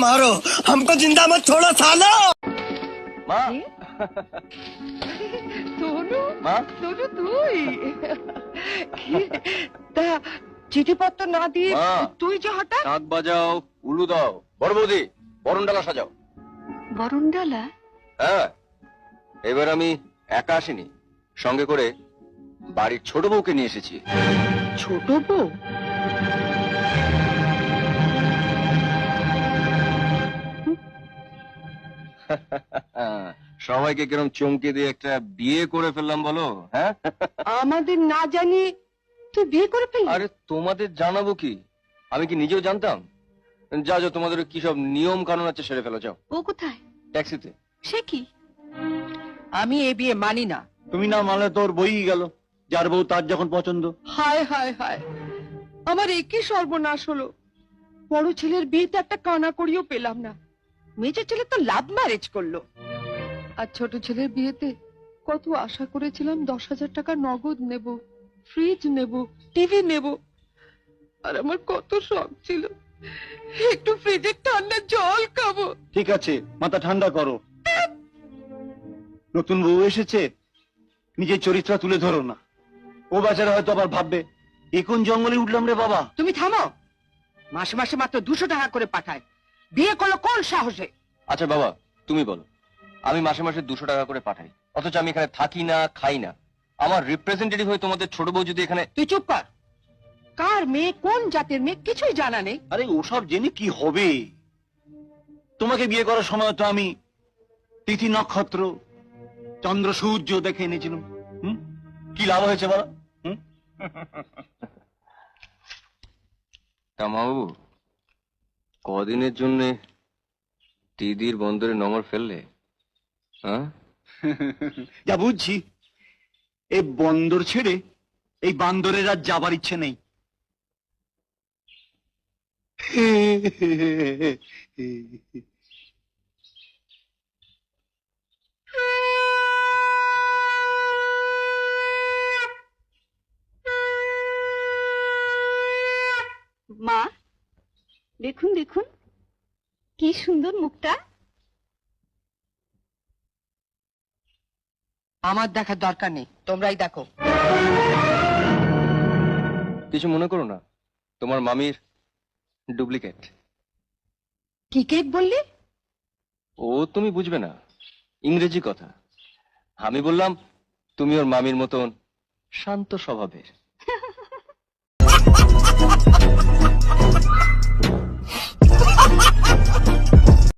मारो हमको जिंदा मत छोड़ो सालो। মা সোনু মা সোনু তুই তা চিঠিপত্র না দিয়ে মা। তুই যে হঠাৎ শাঁখ বাজাও, উলু দাও, বড় বৌদি বরণডালা সাজাও। বরণডালা হ্যাঁ, এবার আমি একা আসিনি, সঙ্গে করে বাড়ির ছোট বউকে নিয়ে এসেছি। ছোট বউ সবাইকে কিরম চমকে দিয়ে একটা বিয়ে করে ফেললাম বলো। হ্যাঁ, আমাদের না জানি তুই বিয়ে করে ফেললি? আরে তোমাদের জানাবো কি, আমি কি নিজেও জানতাম? যা যা, তোমাদের কি সব নিয়ম কানুন আছে সেরে ফেলো, যাও। ও কোথায়? ট্যাক্সিতে। সে কি? আমি এ বিয়ে মানি না। তুমি না মানলে তোর বই গেল, যার বউ তার যখন পছন্দ। হায় হায় হায়, আমার একই সর্বনাশ হলো। বড় ছেলের বিয়েতে একটা কানা করিও পেলাম না, মেজর ছেলে তো লাভ ম্যারেজ করলো। আর ছোট ছেলের বিয়েতে কত আশা করেছিলাম, 10,000 টাকা নগদ নেব, ফ্রিজ নেব, টিভি নেব। আর আমার কত শখ ছিল একটু ফ্রিজে ঠান্ডা জল খাবো। ঠিক আছে, মাথা ঠান্ডা করো। নতুন বউ এসেছে, নিজের চরিত্র তুলে ধরো না। ও বেচারা হয়তো আবার ভাববে এ কোন জঙ্গলে উঠলাম রে বাবা। তুমি থামো, মাসে মাসে মাত্র 200 টাকা করে পাঠায়, বিয়ে করলো কোন সাহসে? আচ্ছা বাবা, তুমি বলো, আমি মাসে মাসে 200 টাকা করে পাঠাই, অথচ আমি এখানে থাকি না, খাই না। আমার রিপ্রেজেন্টেটিভ হয়ে তোমাদের ছোট বউ যদি এখানে... তুই চুপ কর। কার মেয়ে, কোন জাতের মেয়ে, কিছুই জানা নেই। আরে ওসব জেনে কি হবে? তোমাকে বিয়ে করার সময় তো আমি তিথি নক্ষত্র চন্দ্র সূর্য দেখে এনেছিলাম। কি লাভ হয়েছে বলো? তা মাবাবু, কদিনের জন্য দিদির বন্দরে নোঙর ফেললে? হ্যাঁ, যা বুঝছি, এই বন্দর ছেড়ে এই বান্দরের আর যাবার ইচ্ছে নেই। মা, দেখুন দেখুন কি সুন্দর মুখটা। আমার দেখার দরকার নেই, তোমরাই দেখো। কিছু মনে করো না, তোমার মামির ডুপ্লিকেট। কি কেক বললি? ও তুমি বুঝবে না, ইংরেজি কথা। আমি বললাম তুমি ওর মামির মতন শান্ত স্বভাবের।